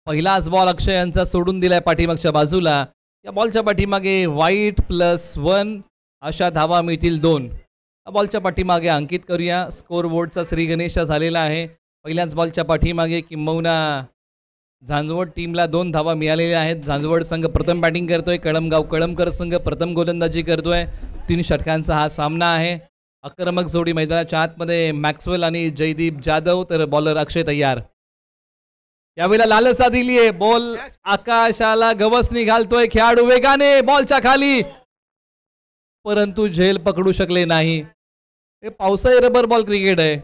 पहिलाच बॉल अक्षय यांचा सोडून दिलाय पाठीमागच्या बाजूला. या बॉलच्या पाठीमागे वाईट +1 अशा धावा मिळतील 2. या बॉलच्या पाठीमागे अंकित करूया. स्कोर बोर्डचा श्री गणेश झालेला आहे. पहिल्याच बॉलच्या पाठीमागे किंबहुना झांजवड टीमला 2 धावा मिळालेल्या आहेत. झांजवड संघ प्रथम बॅटिंग करतोय. कळमगाव कळमकर संघ प्रथम गोलंदाजी करतोय. 3 षटकांचा हा सामना आहे. आक्रमक जोडी मैदानाच्या आतमध्ये मॅक्सवेल आणि जयदीप जाधव, तर बॉलर अक्षय तयार. यावेळेला लालसा दिलीये. बॉल आकाशाला गवसणी घालतोय खेळाडू वेगाने बॉलच्या खाली, परंतु झेल पकडू शकले नाही. हे पावसाळी रबर बॉल क्रिकेट आहे.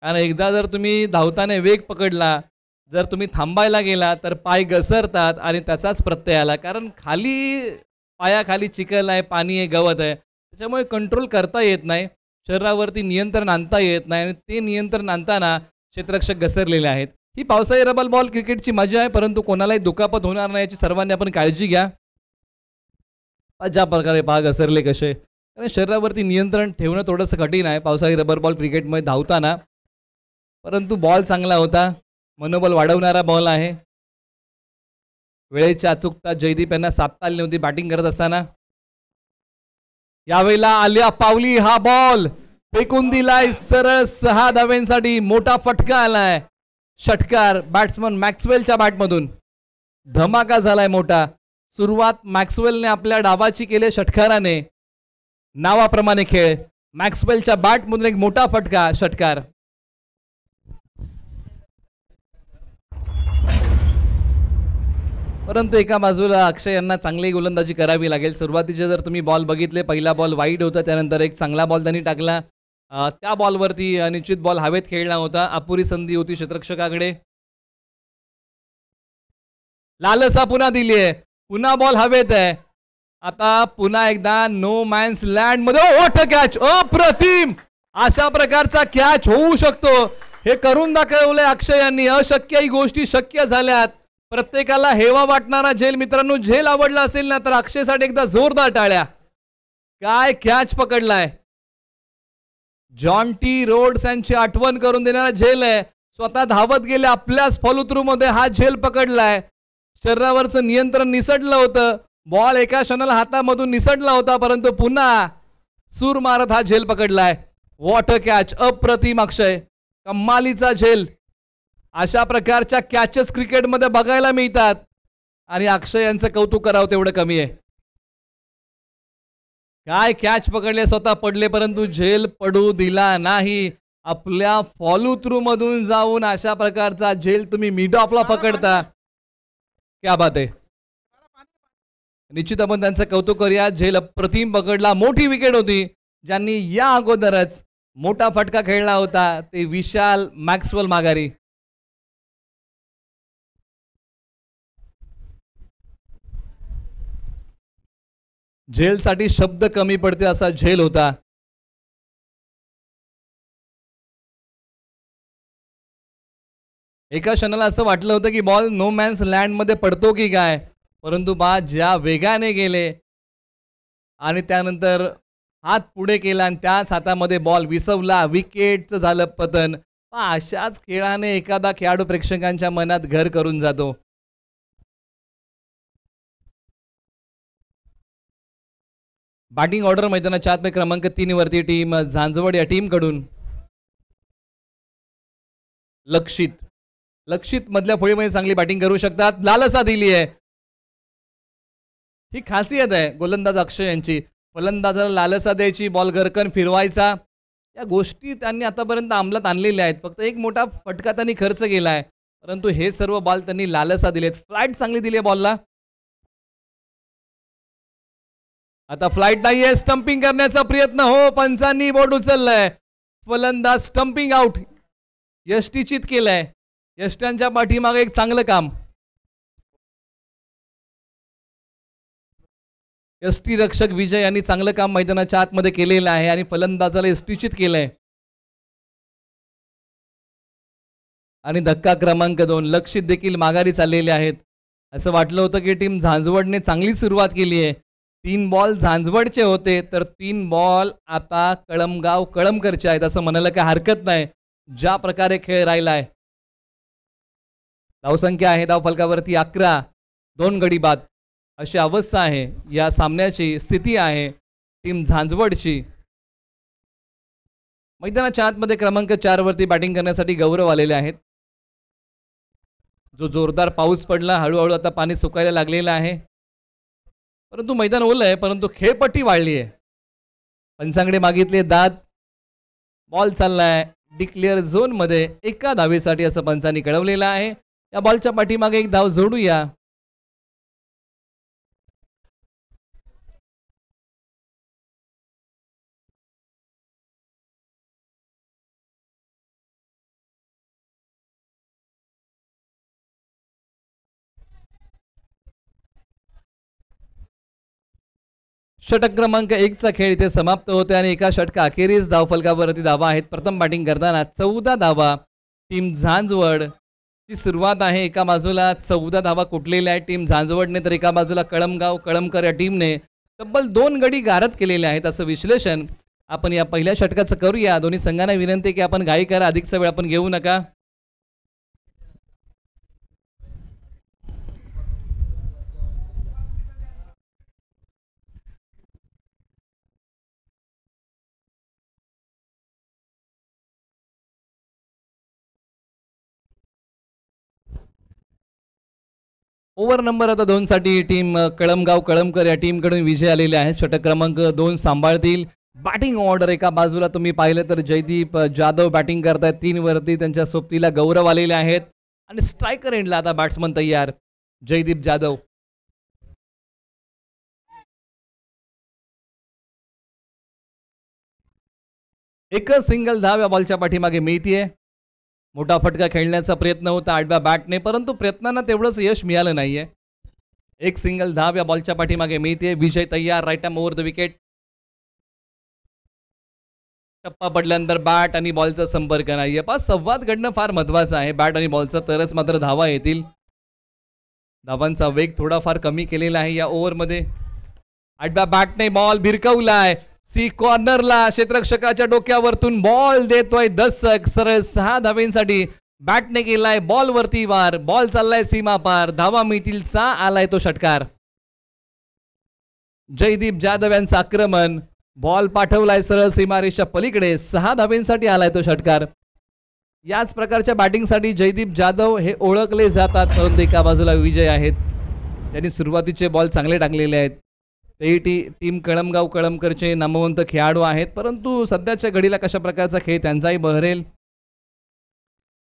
कारण एकदा जर तुम्ही धावताना वेग पकडला, जर तुम्ही थांबायला गेला तर पाय घसरतात आणि त्याचाच प्रत्यय आला. कारण खाली पायाखाली चिखल आहे, पाणी आहे, गवत आहे, त्याच्यामुळे कंट्रोल करता येत नाही. शरीरावरती नियंत्रण आणता येत नाही आणि ते नियंत्रण आणताना क्षेत्ररक्षक घसरलेले आहेत. ही पावसाळी रबर बॉल क्रिकेटची मजा आहे, परंतु कोणालाही दुखापत होणार नाही याची सर्वांनी आपण काळजी घ्या. ज्या प्रकारे पाय घसरले कसे, कारण शरीरावरती नियंत्रण ठेवणं थोडंसं कठीण आहे पावसाळी रबर बॉल क्रिकेटमध्ये धावताना. परंतु बॉल चांगला होता, मनोबल वाढवणारा बॉल आहे. वेळेची अचूकता जयदीप यांना साधता आली नव्हती बॅटिंग करत असताना. यावेळेला आल्या पावली हा बॉल फेकून दिलाय सरळ 6 धाव्यांसाठी. मोठा फटका आलाय. षटकार बॅट्समन मॅक्सवेलच्या बॅटमधून. धमाका झालाय मोठा. सुरुवात मॅक्सवेलने आपल्या डावाची केली षटकाराने. नावाप्रमाणे खेळ. मॅक्सवेलच्या बॅटमधून एक मोठा फटका, षटकार. परंतु एका बाजूला अक्षय यांना चांगली गोलंदाजी करावी लागेल. सुरुवातीचे जर तुम्ही बॉल बघितले, पहिला बॉल वाईड होता, त्यानंतर एक चांगला बॉल त्यांनी टाकला. त्या बॉलवरती निश्चित बॉल हवेत खेळला होता. अपुरी संधी होती क्षेत्ररक्षकाकडे. लालसा पुन्हा दिली आहे. पुन्हा बॉल हवेत आहे. आता पुन्हा एकदा नो मॅन्स लँड मध्ये व्हॉट अ कॅच. अप्रतिम. अशा प्रकारचा कॅच होऊ शकतो हे करून दाखवले अक्षय यांनी. अशक्यही गोष्टी शक्य झाल्यात. प्रत्येकाला हेवा वाटणारा झेल. मित्रांनो, झेल आवडला असेल ना तर अक्षयसाठी एकदा जोरदार टाळ्या. काय कॅच पकडलाय. जॉन टी रोड्स यांची आठवण करून देणारा झेल आहे. स्वतः धावत गेले, आपल्याच फॉलो थ्रू मध्ये हा झेल पकडलाय. शरीरावरचं नियंत्रण निसटलं होतं. बॉल एका क्षणाला हातामधून निसटला होता, परंतु पुन्हा सूर मारत हा झेल पकडलाय. What a catch. अप्रतिम अक्षय. कमालीचा झेल. अशा प्रकारच्या कॅचेस क्रिकेटमध्ये बघायला मिळतात आणि अक्षय यांचं कौतुक करावं तेवढं कमी आहे. काय कॅच पकडले. स्वतः पडले परंतु झेल पडू दिला नाही. आपल्या फॉलो थ्रू मधून जाऊन अशा प्रकारचा झेल तुम्ही मिड ऑफला पकडता. क्या बात आहे. निश्चित आपण त्यांचं कौतुक करूया. झेल अप्रतिम पकडला. मोठी विकेट होती. ज्यांनी या अगोदरच मोठा फटका खेळला होता ते विशाल मॅक्सवेल माघारी. झेलसाठी शब्द कमी पडते असा झेल होता. एका क्षणाला असं वाटलं होतं की बॉल नो मॅन्स लँड मध्ये पडतो की काय, परंतु बा ज्या वेगाने गेले आणि त्यानंतर हात पुढे केला आणि त्याच हातामध्ये बॉल विसवला. विकेटचं झालं पतन. अशाच खेळाने एखादा खेळाडू प्रेक्षकांच्या मनात घर करून जातो. बॅटिंग ऑर्डर मैदानाच्या आत क्रमांक 3 वरती टीम झांजवड या टीम कडून लक्षित मधल्या फळीमध्ये चांगली बॅटिंग करू शकतात. लालसा दिली आहे. ही खासियत आहे गोलंदाज अक्षय यांची. फलंदाजाला लालसा द्यायची, बॉल घरकन फिरवायचा. या गोष्टी त्यांनी आतापर्यंत अंमलात आणलेल्या आहेत. फक्त एक मोठा फटका त्यांनी खर्च केलाय, परंतु हे सर्व बॉल त्यांनी लालसा दिलेत. फ्लाईट चांगली दिली आहे बॉलला. आता फ्लाईट नाहीये. स्टंपिंग करण्याचा प्रयत्न. हो, पंचांनी बोर्ड उचललाय. फलंदाज स्टंपिंग आउट. यष्टीचित केलंय. यष्ट्यांच्या पाठीमागे एक चांगलं काम. यष्टी रक्षक विजय यांनी चांगलं काम मैदानाच्या आतमध्ये केलेलं आहे आणि फलंदाजाला यष्टीचित केलंय. आणि धक्का क्रमांक 2. लक्षित देखील माघारी चाललेले आहेत. असं वाटलं होतं की टीम झांजवडने चांगली सुरुवात केली आहे. 3 बॉल झांजवडचे होते तर 3 बॉल आता कळमकरचे आहेत असं म्हणायला काही हरकत नाही. ज्या प्रकारे खेळ राहिलाय धावसंख्या आहे धावफलकावरती 11, 2 गडी बाद अशी अवस्था आहे या सामन्याची स्थिती आहे टीम झांजवडची. मैदानाच्या आतमध्ये क्रमांक 4 वरती बॅटिंग करण्यासाठी गौरव आलेले आहेत. जो जोरदार पाऊस पडला हळूहळू आता पाणी सुकायला लागलेलं आहे, परंतु मैदान ओलं आहे, परंतु खेळपट्टी वाढली आहे. पंचांकडे मागितले दाद. बॉल चाललाय डिक्लेअर झोन मध्ये 1 धावेसाठी असं पंचांनी कळवलेलं आहे. या बॉलच्या पाठीमागे एक धाव जोडूया. षटक क्रमांक 1 चा खेळ इथे समाप्त होते आणि एका षटका अखेरीस धावफलकावरती धावा आहेत. प्रथम बॅटिंग करताना 14 धावा टीम झांजवड ची सुरुवात आहे. एका बाजूला 14 धावा कुठलेल्या आहेत टीम झांजवडने, तर एका बाजूला कळमगाव कळमकर या टीमने तब्बल 2 गडी गारद केलेले आहेत. असं विश्लेषण आपण या पहिल्या षटकाचं करूया. दोन्ही संघांना विनंती की आपण घाई करा, अधिकचा वेळ आपण घेऊ नका. ओव्हर नंबर आता 2 साठी टीम कळमगाव कळमकर या टीमकडून विजय आलेले आहेत. षटक क्रमांक 2 सांभाळतील. बॅटिंग ऑर्डर एका बाजूला तुम्ही पाहिलं तर जयदीप जाधव बॅटिंग करतायत 3 वरती, त्यांच्या सोबतीला गौरव आलेले आहेत आणि स्ट्रायकर एंडला आता बॅट्समन तयार जयदीप जाधव. एकच सिंगल धाव या बॉलच्या पाठीमागे मिळतीये. मोठा फटका खेळण्याचा प्रयत्न होता आडव्या बॅटने, परंतु प्रयत्नांना तेवढंच यश मिळालं नाहीये. एक सिंगल धाव या बॉलच्या पाठीमागे मिळते. विजय तयार. Right arm over the wicket. टप्पा पडल्यानंतर बॅट आणि बॉलचा संपर्क नाहीये. पास संवाद घडणं फार महत्वाचं आहे बॅट आणि बॉलचा, तरच मात्र धावा येतील. धावांचा वेग थोडाफार कमी केलेला आहे या ओव्हरमध्ये. आडव्या बॅटने बॉल भिरकवलाय सी कॉर्नरला. क्षेत्ररक्षकाच्या डोक्यावरतून बॉल देतोय दशक. सरळ 6 धावेंसाठी बॅटने केलाय बॉल वरती वार. बॉल चाललाय सीमा पार. धावा मिळतील 6. आलाय तो षटकार. जयदीप जाधव यांचं आक्रमण. बॉल पाठवलाय सरळ सीमारेषच्या पलीकडे. 6 धावेंसाठी आलाय तो षटकार. याच प्रकारच्या बॅटिंगसाठी जयदीप जाधव हे ओळखले जातात, परंतु एका बाजूला विजय आहेत. त्यांनी सुरुवातीचे बॉल चांगले टाकलेले आहेत. ते टीम कळमगाव कळमकरचे नामवंत खेळाडू आहेत, परंतु सध्याच्या घडीला कशा प्रकारचा खेळ त्यांचाही बहरेल.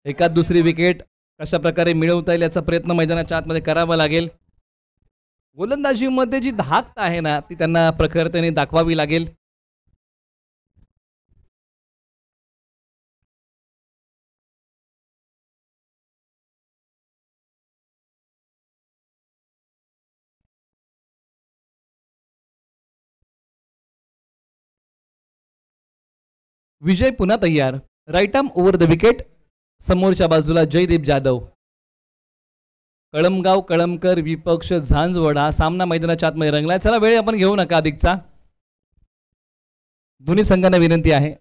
एकात दुसरी विकेट कशा प्रकारे मिळवता येईल याचा प्रयत्न मैदानाच्या आतमध्ये करावा लागेल. गोलंदाजीमध्ये जी धाकता आहे ना ती त्यांना प्रखरतेने दाखवावी लागेल. विजय पुन्हा तयार. Right arm over the wicket. समोरच्या बाजूला जयदीप जाधव. कळमगाव कळमकर विपक्ष झांजवड हा सामना मैदानाच्या आतमध्ये रंगलाय. चला वेळ आपण घेऊ नका अधिकचा. दोन्ही संघांना विनंती आहे.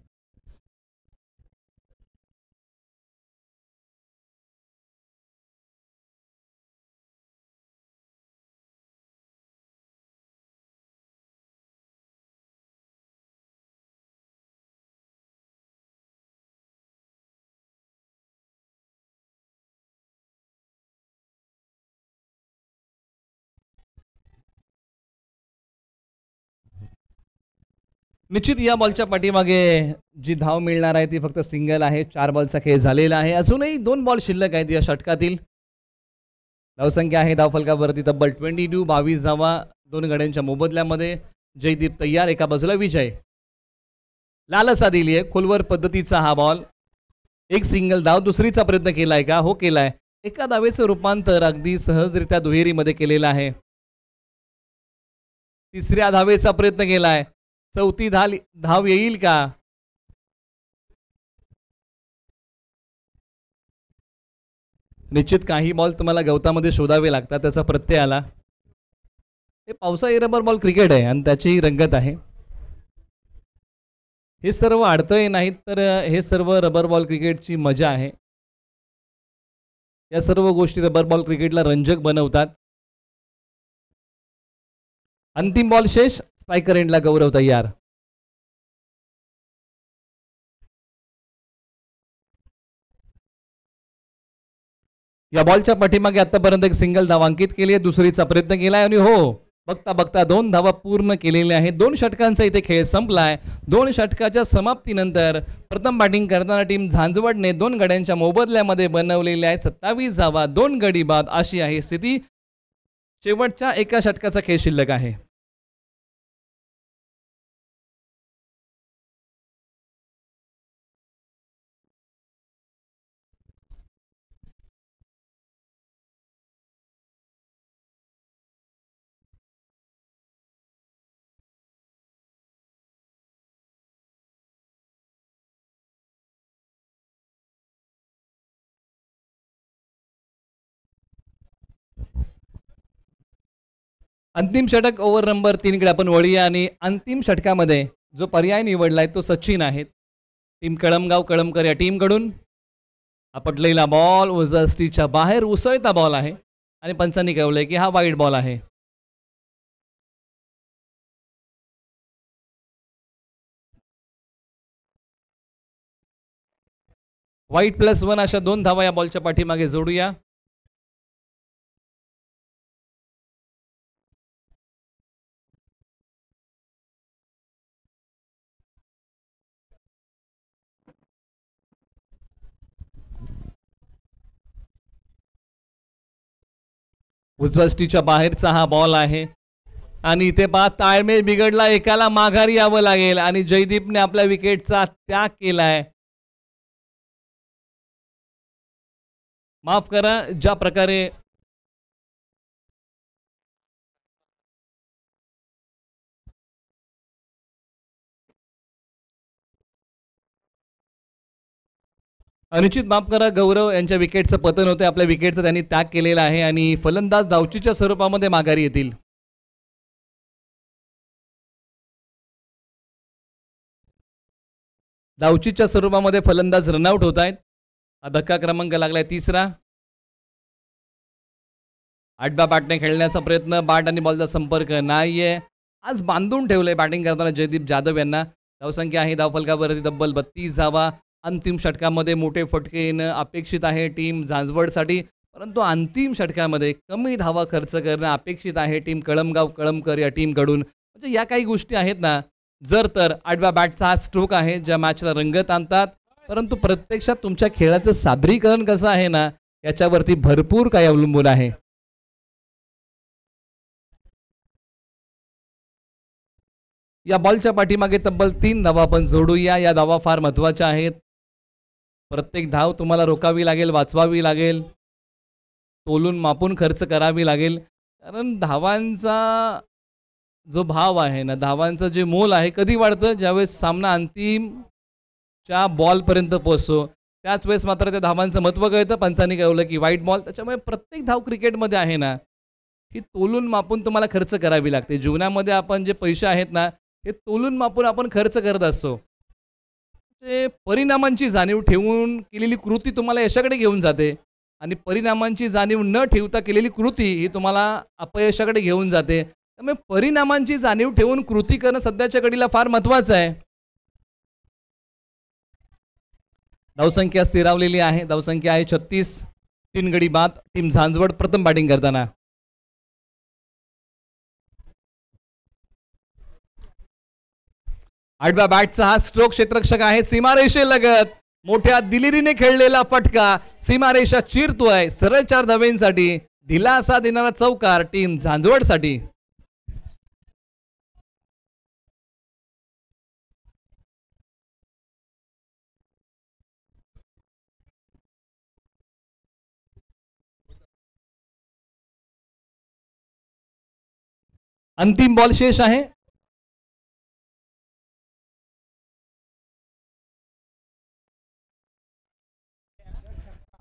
निश्चित या बॉलच्या पाठीमागे जी धाव मिळणार आहे ती फक्त सिंगल आहे. 4 बॉलचा खेळ झालेला आहे. अजूनही 2 बॉल शिल्लक आहेत या षटकातील. धावसंख्या आहे धावफलकावरती तब्बल 22. 22 धावा 2 गड्यांच्या मोबदल्यामध्ये. जयदीप तयार. एका बाजूला विजय. लालसा दिली आहे खोलवर पद्धतीचा हा बॉल. एक सिंगल धाव. दुसरीचा प्रयत्न केलाय का? हो केलाय. एका धावेचं रूपांतर अगदी सहजरित्या दुहेरीमध्ये केलेलं आहे. तिसऱ्या धावेचा प्रयत्न केलाय. चौथी धाव येईल का? निश्चित काही बॉल तुम्हाला गवतामध्ये शोधावे लागतात, त्याचा प्रत्यय आला. हे पावसाळी रबर बॉल क्रिकेट आहे आणि त्याची रंगत आहे. हे सर्व अडथळे नाहीत तर हे सर्व रबर बॉल क्रिकेटची मजा आहे. या सर्व गोष्टी रबर बॉल क्रिकेटला रंजक बनवतात. अंतिम बॉल शेष. स्ट्रायकर एंडला गौरव तयार. या बॉलच्या पाठीमागे आतापर्यंत एक सिंगल धाव अंकित केली आहे. दुसरीचा प्रयत्न केलाय आणि हो, बघता बघता 2 धावा पूर्ण केलेल्या आहेत. 2 षटकांचा इथे खेळ संपलाय. 2 षटकाच्या समाप्तीनंतर प्रथम बॅटिंग करताना टीम झांजवडने 2 गड्यांच्या मोबदल्यामध्ये बनवलेल्या आहेत 27 धावा. 2 गडी बाद अशी आहे स्थिती. शेवटच्या एका षटकाचा खेळ शिल्लक आहे. अंतिम षटक ओव्हर नंबर 3 कडे आपण वळूया आणि अंतिम षटकामध्ये जो पर्याय निवडलाय तो सचिन आहेत. टीम कळमगाव कळमकर या टीमकडून आपटलेला बॉल उजस्टीच्या बाहेर उसळता बॉल आहे आणि पंचांनी कळवलंय की हा वाईड बॉल आहे. वाईट +1 अशा 2 धावा या बॉलच्या पाठीमागे जोडूया. उजवस्टीच्या बाहेरचा हा बॉल आहे आणि इथे पहा ताळमेळ बिघडला. एकाला माघारी यावं लागेल आणि जयदीपने आपल्या विकेटचा त्याग केलाय. माफ करा, ज्या प्रकारे अनुचित माफ करा, गौरव यांच्या विकेटचं पतन होते. आपल्या विकेटचा त्यांनी त्याग केलेला आहे आणि फलंदाज धावचीच्या स्वरूपामध्ये माघारी येतील. धावचीच्या स्वरूपामध्ये फलंदाज रनआउट होत आहेत. हा धक्का क्रमांक लागलाय 3रा. आडव्या बॅटने खेळण्याचा प्रयत्न. बॅट आणि बॉलचा संपर्क नाहीये. आज बांधून ठेवलंय बॅटिंग करताना जयदीप जाधव यांना. धावसंख्या आहे धावफलकावरती तब्बल 32 धावा. अंतिम षटकामध्ये मोठे फटके येणं अपेक्षित आहे टीम झांजवडसाठी, परंतु अंतिम षटकामध्ये कमी धावा खर्च करणं अपेक्षित आहे टीम कळमगाव कळमकर या टीमकडून. म्हणजे या काही गोष्टी आहेत ना, जर तर आडव्या बॅटचा हा स्ट्रोक आहे ज्या मॅचला रंगत आणतात, परंतु प्रत्यक्षात तुमच्या खेळाचं सादरीकरण कसं आहे ना याच्यावरती भरपूर काही अवलंबून आहे. या बॉलच्या पाठीमागे तब्बल 3 धावा आपण जोडूया. या धावा फार महत्त्वाच्या आहेत. प्रत्येक धाव तुम्हाला रोखावी लागेल, वाचवावी लागेल, तोलून मापून खर्च करावी लागेल. कारण धावांचा जो भाव आहे ना, धावांचं जे मोल आहे कधी वाढतं ज्यावेळेस सामना अंतिमच्या बॉलपर्यंत पोहोचतो. त्याच वेळेस मात्र त्या धावांचं महत्त्व कळतं. पंचांनी कळवलं की वाईट बॉल. त्याच्यामुळे प्रत्येक धाव क्रिकेटमध्ये आहे ना ही तोलून मापून तुम्हाला खर्च करावी लागते. जीवनामध्ये आपण जे पैसे आहेत ना हे तोलून मापून आपण खर्च करत असतो. ते परिणामांची जाणीव ठेवून केलेली कृती तुम्हाला यशाकडे घेऊन जाते आणि परिणामांची जाणीव न ठेवता केलेली कृती ही तुम्हाला अपयशाकडे घेऊन जाते. त्यामुळे परिणामांची जाणीव ठेवून कृती करणं सध्याच्या घडीला फार महत्त्वाचं आहे. धावसंख्या स्थिरावलेली आहे. धावसंख्या आहे 36. 3 गडी बाद. टीम झांजवड प्रथम बॅटिंग करताना. आडव्या बॅटचा हा स्ट्रोक क्षेत्ररक्षक आहे. सीमारेषेलगत मोठ्या दिलेरीने खेळलेला फटका सीमारेषा चिरतोय. सरळ 4 धावेंसाठी दिलासा देणारा चौकार टीम झांजवडसाठी. अंतिम बॉल शेष आहे.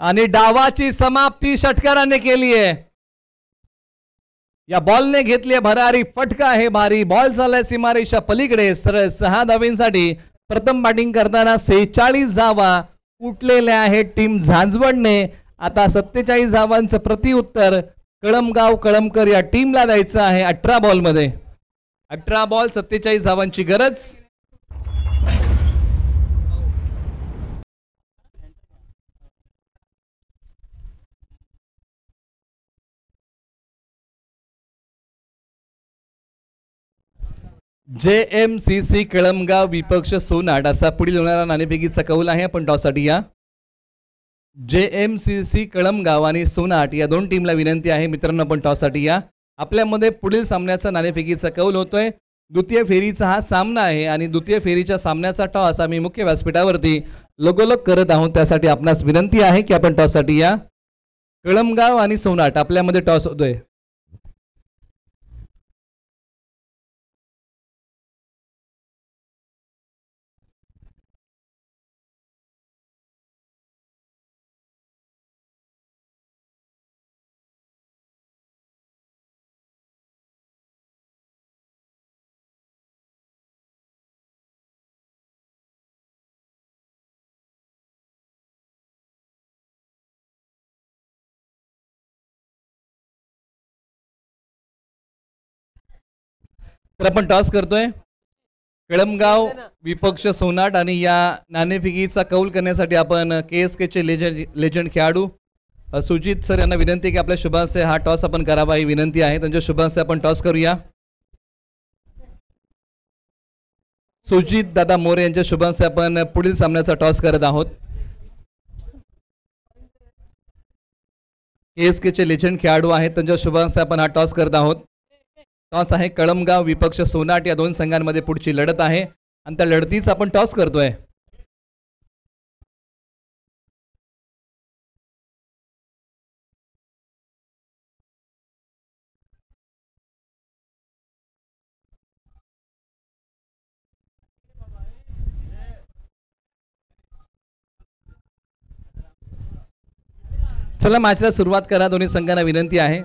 आणि डावाची समाप्ती षटकाराने केली आहे. या बॉलने घेतली भरारी फटका आहे. भारी बॉल चाललाय सीमारेषा पलीकडे. सरळ 6 धावेंसाठी प्रथम बॅटिंग करताना 46 धावा उठलेल्या आहेत टीम झांजवडने आता 47 धावांचं प्रतिउत्तर कळमगाव कळमकर या टीमला द्यायचं आहे 18 बॉलमध्ये. 18 बॉल 47 धावांची गरज. JMCC कळमगाव विपक्ष सोनाट असा पुढील होणारा नाणेफेकीचा कौल आहे. आपण टॉससाठी या. JMCC कळमगाव आणि सोनाट या दोन टीमला विनंती आहे मित्रांनो आपण टॉससाठी या. आपल्यामध्ये पुढील सामन्याचा नाणेफेकीचा कौल होतोय. द्वितीय फेरीचा हा सामना आहे आणि द्वितीय फेरीच्या सामन्याचा टॉस आम्ही मुख्य व्यासपीठावरती लगोलग करत आहोत. त्यासाठी आपणास विनंती आहे की आपण टॉससाठी या. कळमगाव आणि सोनाट आपल्यामध्ये टॉस होतोय. तर आपण टॉस करतोय. कळमगाव विपक्ष सोनाट आणि या नाणेफेकीचा कौल करण्यासाठी आपण KSK चे लेजंड खेळाडू सुजित सर यांना विनंती की आपल्या शुभांचे हा टॉस आपण करावा ही विनंती आहे. त्यांच्या शुभांचे आपण टॉस करूया. सुजित दादा मोरे यांच्या शुभांचे आपण पुढील सामन्याचा टॉस करत आहोत. KSK चे लेजंड खेळाडू आहेत त्यांच्या शुभांचे आपण हा टॉस करत आहोत. टॉस आहे कळमगाव विपक्ष सोनाट या दोन संघांमध्ये पुढची लढत आहे आणि त्या लढतीचा आपण टॉस करतोय. चला मॅचला सुरुवात करा. दोन्ही संघांना विनंती आहे.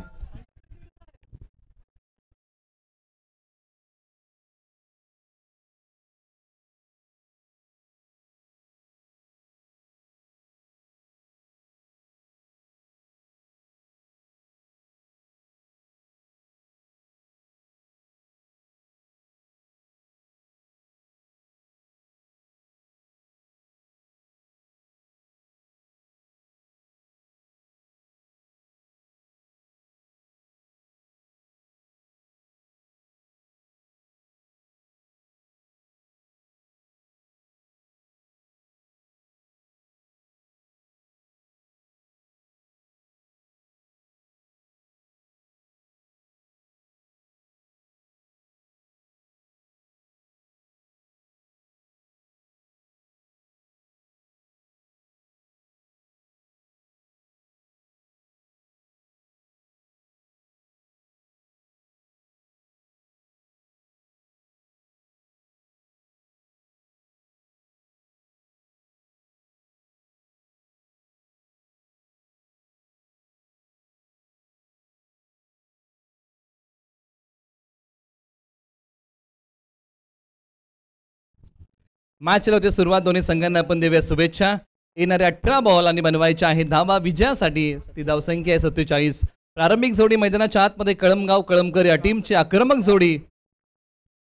मॅचला होते सुरुवात. दोन्ही संघांना आपण देऊया शुभेच्छा. येणारे 18 बॉल आणि बनवायच्या आहेत धावा विजयासाठी. ती धावसंख्या आहे 47. प्रारंभिक जोडी मैदानाच्या आतमध्ये कळमगाव कळमकर या टीमची आक्रमक जोडी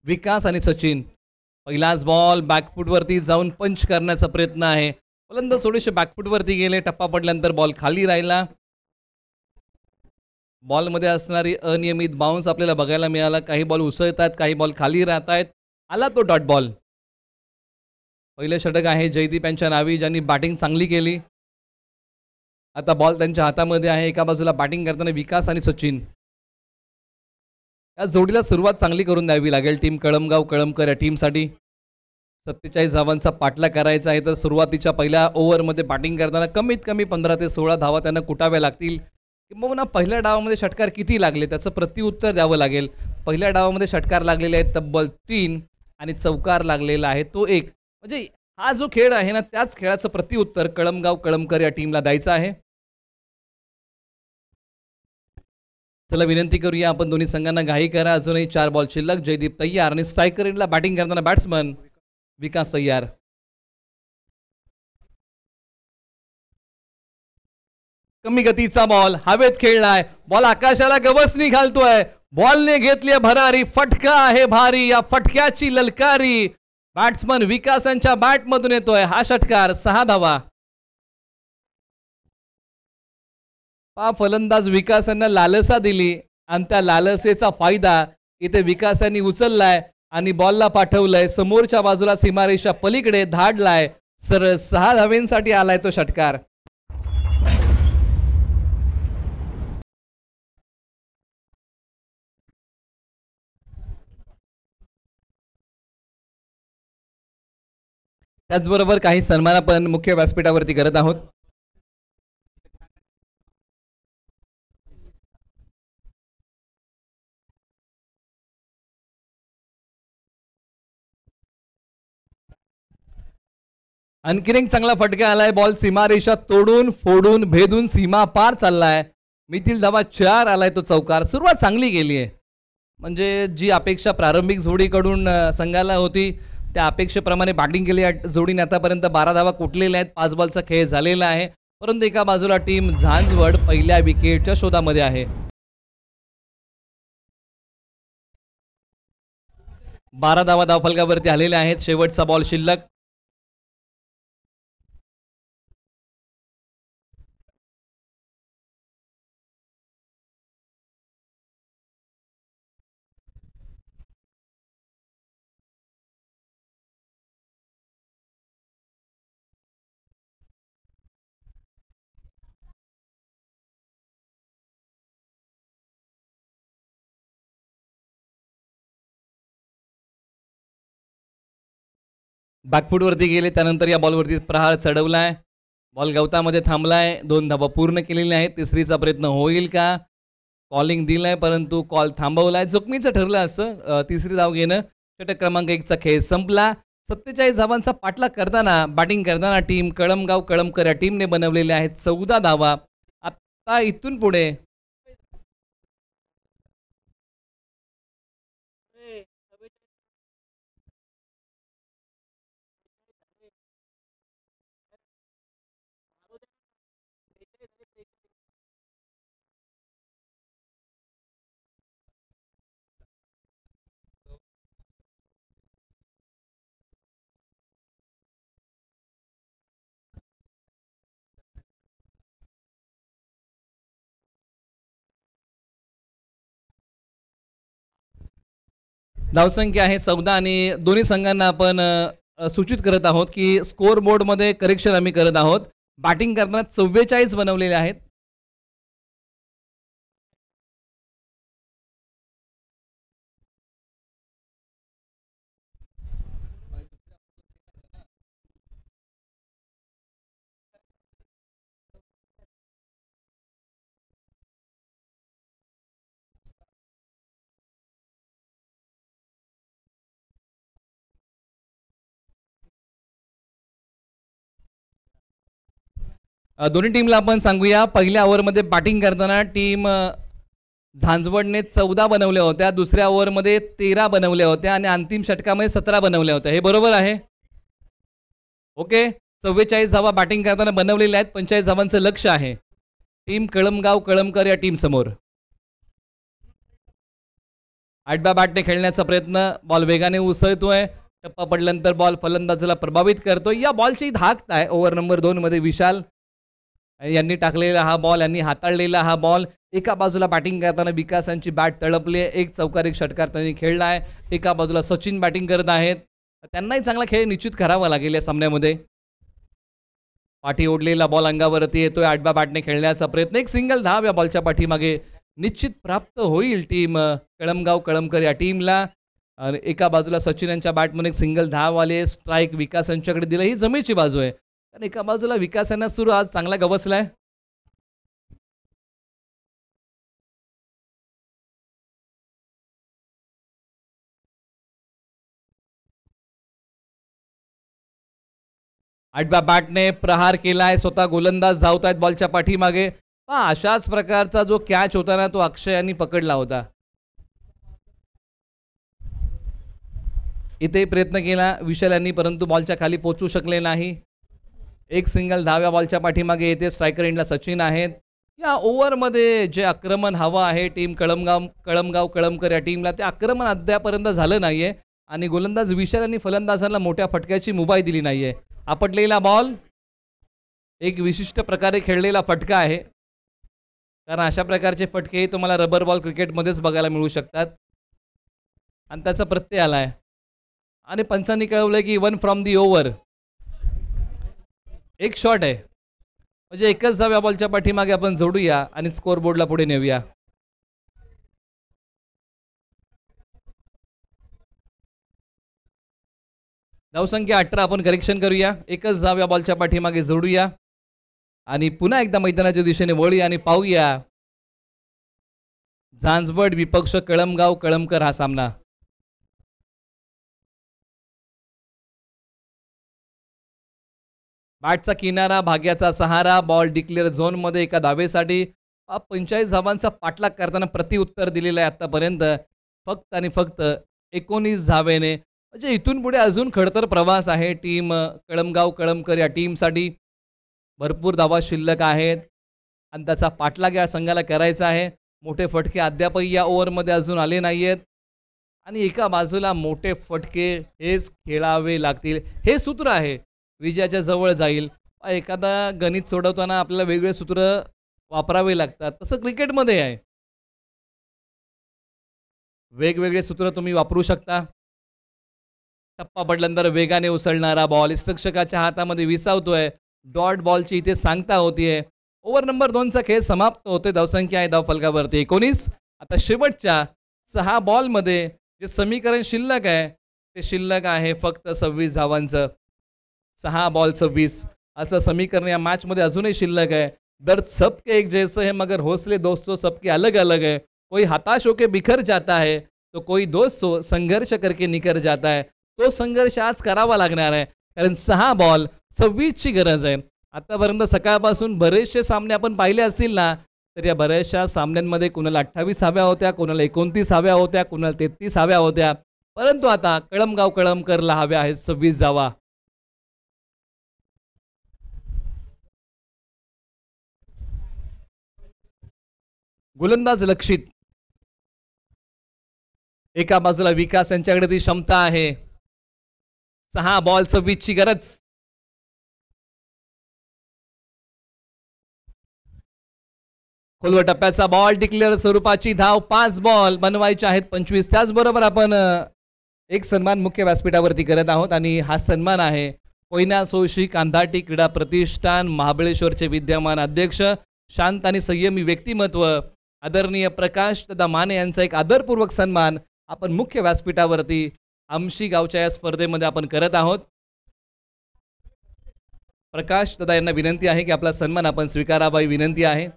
विकास आणि सचिन. पहिलाच बॉल बॅकफुटवरती जाऊन पंच करण्याचा प्रयत्न आहे. फलंदाज थोडेसे बॅकफुटवरती गेले. टप्पा पडल्यानंतर बॉल खाली राहिला. बॉलमध्ये असणारी अनियमित बाउन्स आपल्याला बघायला मिळाला. काही बॉल उसळतात, काही बॉल खाली राहत आहेत. आला तो डॉट बॉल. पहिले षटक आहे जयदीप यांच्या नावी, ज्यांनी बॅटिंग चांगली केली. आता बॉल त्यांच्या हातामध्ये आहे. एका बाजूला बॅटिंग करताना विकास आणि सचिन. या जोडीला सुरुवात चांगली करून द्यावी लागेल टीम कळमगाव कळमकर या टीमसाठी. 47 धावांचा पाठलाग करायचा आहे. तर सुरुवातीच्या पहिल्या ओव्हरमध्ये बॅटिंग करताना कमीत कमी 15 ते 16 धावा त्यांना कुटाव्या लागतील. किंबहुना पहिल्या डावामध्ये षटकार किती लागले त्याचं प्रत्युत्तर द्यावं लागेल. पहिल्या डावामध्ये षटकार लागलेले आहेत तब्बल 3 आणि चौकार लागलेला आहे तो 1. म्हणजे हा जो खेळ आहे ना त्याच खेळाचं प्रत्युत्तर कळमगाव कळमकर या टीमला द्यायचं आहे. चला विनंती करूया आपण दोन्ही संघांना घाई करा. अजूनही 4 बॉल शिल्लक. जयदीप तयार आणि स्ट्रायकर एंडला बॅटिंग करताना बॅट्समन विकास तयार. कमी गतीचा बॉल हवेत खेळलाय, बॉल आकाशाला गवसणी घालतोय, बॉलने घेतली भरारी, फटका आहे भारी, या फटक्याची ललकारी बॅट्समन विकासांच्या बॅट मधून येतोय हा षटकार. 6 धावा. फलंदाज विकासांना लालसा दिली आणि त्या लालसेचा फायदा इथे विकासांनी उचललाय आणि बॉलला पाठवलंय समोरच्या बाजूला सीमारेषा पलीकडे धाडलाय. सरळ 6 धावेंसाठी आलाय तो षटकार. त्याचबरोबर काही सन्मान आपण मुख्य व्यासपीठावरती करत आहोत. आणखीन एक चांगला फटका आलाय, बॉल सीमारेषा तोडून फोडून भेदून सीमा पार चाललाय. मिथिल धावा 4 आलाय तो चौकार. सुरुवात चांगली गेली आहे, म्हणजे जी अपेक्षा प्रारंभिक जोडीकडून संघाला होती त्या अपेक्षेप्रमाणे बॅटिंग केली जोडीने. आतापर्यंत 12 धावा कुठलेल्या आहेत, 5 बॉलचा खेळ झालेला आहे, परंतु एका बाजूला टीम झांजवड पहिल्या विकेटच्या शोधामध्ये आहे. 12 धावा धावफलकावरती आलेल्या आहेत. शेवटचा बॉल शिल्लक. बॅकफूटवरती गेले, त्यानंतर या बॉलवरती प्रहार चढवलाय, बॉल गवतामध्ये थांबलाय. 2 धावा पूर्ण केलेल्या आहेत. तिसरीचा प्रयत्न होईल का? कॉलिंग दिलाय परंतु कॉल थांबवलाय. जोखमीचं ठरलं असं तिसरी धाव घेणं. षटक क्रमांक 1चा खेळ संपला. 47 धावांचा पाठलाग करताना बॅटिंग करताना टीम कळमगाव कळमकर या टीमने बनवलेल्या आहेत 14 धावा. आता इथून पुढे धावसंख्या आहे 14 आणि दोन्ही संघांना आपण सूचित करत आहोत की स्कोर बोर्डमध्ये करेक्शन आम्ही करत आहोत. बॅटिंग करताना 44 बनवलेले आहेत. दोन्ही टीमला आपण सांगूया, पहिल्या ओव्हरमध्ये बॅटिंग करताना टीम झांजवडने 14 बनवल्या होत्या, दुसऱ्या ओव्हरमध्ये 13 बनवल्या होत्या आणि अंतिम षटकामध्ये 17 बनवल्या होत्या. हे बरोबर आहे? ओके. 44 धावा बॅटिंग करताना बनवलेल्या आहेत. 45 धावांचं लक्ष आहे टीम कळमगाव कळमकर या टीम समोर. आडव्या बॅटने खेळण्याचा प्रयत्न, बॉल वेगाने उसळतोय, टप्पा पडल्यानंतर बॉल फलंदाजाला प्रभावित करतोय. या बॉलची धाक आहे ओव्हर नंबर 2 मध्ये विशाल यांनी टाकलेला हा बॉल, यांनी हाताळलेला हा बॉल. एका बाजूला बॅटिंग करताना विकासांची बॅट तळपली, एक चौकार एक षटकार त्यांनी खेळलाय. एका बाजूला सचिन बॅटिंग करत आहेत, त्यांनाही चांगला खेळ निश्चित करावा लागेल या सामन्यामध्ये. पाठी ओढलेला बॉल अंगावरती येतोय, आडव्या बॅटने खेळण्याचा प्रयत्न, एक सिंगल धाव या बॉलच्या पाठीमागे निश्चित प्राप्त होईल टीम कळमगाव कळमकर या टीमला. एका बाजूला सचिन यांच्या बॅटमध्ये एक सिंगल धाव आले, स्ट्राईक विकास यांच्याकडे दिलं, ही जमेची बाजू आहे. कारण एका बाजूला विकासांना सुरू आज चांगला गवसलाय. आडव्या बॅटने प्रहार केलाय, स्वतः गोलंदाज धावतायत बॉलच्या पाठीमागे. अशाच प्रकारचा जो कॅच होता ना तो अक्षय यांनी पकडला होता. इथे प्रयत्न केला विशाल यांनी, परंतु बॉलच्या खाली पोहोचू शकले नाही. एक सिंगल धाव या बॉलच्या पाठीमागे येते. स्ट्रायकर एंडला सचिन आहेत, या ओव्हरमध्ये जे आक्रमण हवं आहे टीम कळमकर या टीमला, ते आक्रमण अद्यापर्यंत झालं नाहीये आणि गोलंदाज विशाल यांनी फलंदाजांना मोठ्या फटक्याची मुभा दिली नाहीये. आपटलेला बॉल एक विशिष्ट प्रकारे खेळलेला फटका आहे, कारण अशा प्रकारचे फटके तुम्हाला रबर बॉल क्रिकेटमध्येच बघायला मिळू शकतात आणि त्याचा प्रत्यय आलाय आणि पंचांनी कळवलंय की 1 फ्रॉम दी ओव्हर. एक शॉट आहे, म्हणजे एकच जाव्या बॉलच्या पाठीमागे आपण जोडूया आणि स्कोर बोर्डला पुढे नेऊया. धावसंख्या 18 आपण करेक्शन करूया. एकच जाव्या बॉलच्या पाठीमागे जोडूया आणि पुन्हा एकदा मैदानाच्या दिशेने वळूया आणि पाहूया झांझबड विपक्ष कळमकर हा सामना. बॅटचा किनारा, भाग्याचा सहारा, बॉल डिक्लेअर झोनमध्ये एका धावेसाठी 45 धावांचा पाठलाग करताना प्रतिउत्तर दिलेलं आहे आतापर्यंत, फक्त आणि फक्त 19 धावेने. म्हणजे इथून पुढे अजून खडतर प्रवास आहे टीम कळमकर या टीमसाठी. भरपूर धावा शिल्लक आहेत आणि त्याचा पाठलाग या संघाला करायचा आहे. मोठे फटके अद्यापही या ओव्हरमध्ये अजून आले नाही आहेत आणि एका बाजूला मोठे फटके हेच खेळावे लागतील, हे सूत्र आहे विजयाच्या जवळ जाईल. एखादा गणित सोडवताना आपल्याला वेगळे सूत्र वापरावे लागतात, तसं क्रिकेटमध्ये आहे. वेगवेगळे सूत्र तुम्ही वापरू शकता. टप्पा पडल्यानंतर वेगाने उसळणारा बॉल रक्षकाच्या हातामध्ये विसावतोय, डॉट बॉलची इथे सांगता होतीये. ओव्हर नंबर 2चा खेळ समाप्त होतोय. धावसंख्या आहे धावफलकावरती 19. आता शेवटच्या 6 बॉलमध्ये जे समीकरण शिल्लक आहे ते शिल्लक आहे फक्त 26 धावांचं. 6 बॉल 26 असं समीकरण या मॅचमध्ये अजूनही शिल्लक आहे. दर्द सबके एक जैसे है मगर हौसले दोस्तों सबके अलग अलग है. कोई हताश होके बिखर जाता है तो कोई दोस्त संघर्ष करके निखर जाता है. तो संघर्ष आज करावा लागणार आहे, कारण 6 बॉल 26ची गरज आहे. आतापर्यंत सकाळपासून बरेचसे सामने आपण पाहिले असतील ना, तर या बऱ्याचशा सामन्यांमध्ये कुणाला 28 हव्या होत्या, कुणाला 29 हव्या होत्या, कुणाला 33 हव्या होत्या, परंतु आता कळमकरला हव्या आहेत 26 धावा. गोलंदाज लक्षित. एका बाजूला विकास यांच्याकडे ती क्षमता आहे. 6 बॉल 26ची गरज. खोलवर टप्प्याचा बॉल डिक्लेअर स्वरूपाची धाव. 5 बॉल बनवायचे आहेत 25. त्याचबरोबर आपण एक सन्मान मुख्य व्यासपीठावरती करत आहोत आणि हा सन्मान आहे कोयना सोशी कांधाटी क्रीडा प्रतिष्ठान महाबळेश्वरचे विद्यमान अध्यक्ष, शांत आणि संयमी व्यक्तिमत्व आदरणीय प्रकाश दादा माने यांचा एक आदरपूर्वक सन्मान आपण मुख्य व्यासपीठावरती आमशी गावच्या या स्पर्धेमध्ये आपण करत आहोत. प्रकाश दादा यांना विनंती आहे की आपला सन्मान आपण स्वीकारावा, विनंती आहे.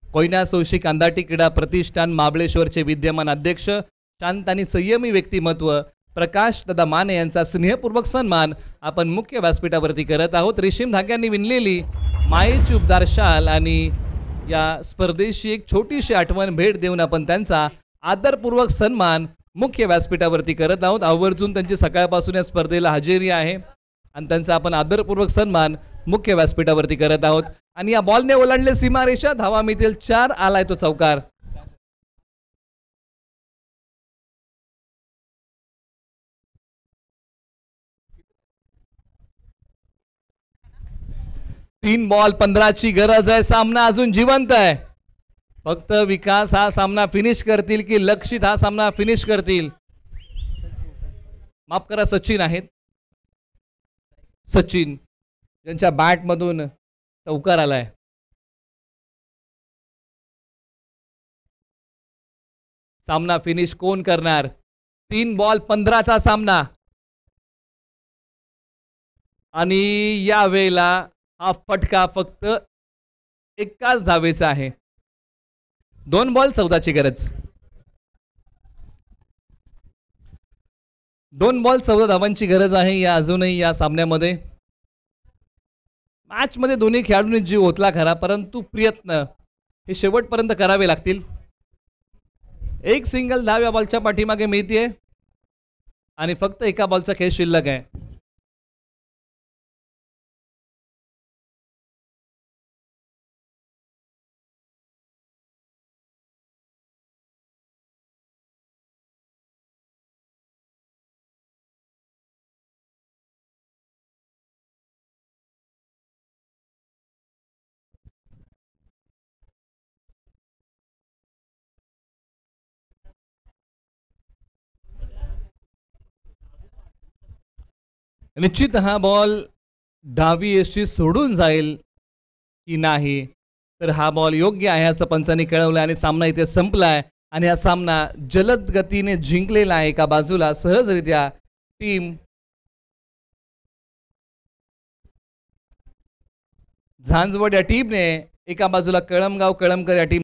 कोयना सोशी कांदाटी क्रीडा प्रतिष्ठान महाबळेश्वरचे विद्यमान अध्यक्ष, शांत आणि संयमी व्यक्तिमत्व प्रकाश दादा माने यांचा स्नेहपूर्वक सन्मान आपण मुख्य व्यासपीठावरती करत आहोत. रेशीम धाग्यांनी विणलेली मायेची उबदार शाल आणि या स्पर्धेशी एक छोटीशी आठवण भेट देऊन आपण त्यांचा आदरपूर्वक सन्मान मुख्य व्यासपीठावरती करत आहोत. आवर्जून त्यांची सकाळपासून या स्पर्धेला हजेरी आहे आणि त्यांचा आपण आदरपूर्वक सन्मान मुख्य व्यासपीठावरती करत आहोत. आणि या बॉलने ओलांडले सीमारेषा. धावा मिळतील 4. आलाय तो चौकार. तीन बॉल 15ची गरज आहे. सामना अजून जिवंत आहे. फक्त विकास हा सामना फिनिश करतील की लक्षित हा सामना फिनिश करतील. माफ करा, सचिन आहेत. सचिन त्यांच्या बॅट मधून चौकार आलाय. सामना फिनिश कोण करणार? 3 बॉल 15चा सामना आणि या वेळेला हा फटका फक्त एकाच धावेचा आहे. 2 बॉल 14ची गरज. 2 बॉल 14 धावांची गरज आहे या अजूनही या सामन्यामध्ये. मॅच मध्ये दोन्ही खेळाडूंनी जीव ओतला खरा, परंतु प्रयत्न हे शेवटपर्यंत करावे लागतील. एक सिंगल धाव या बॉलच्या पाठीमागे मिळते आणि फक्त एका बॉलचा खेळ शिल्लक आहे. निश्चित हा बॉल डावी यष्टी सोडून जाईल की नाही, तर हा बॉल योग्य आहे असं पंचांनी कळवलं आणि सामना इथे संपलाय आणि हा सामना जलद गतीने जिंकलेला आहे. एका बाजूला सहजरित्या टीम झांजवड या टीमने, एका बाजूला कळमगाव कळमकर या टीम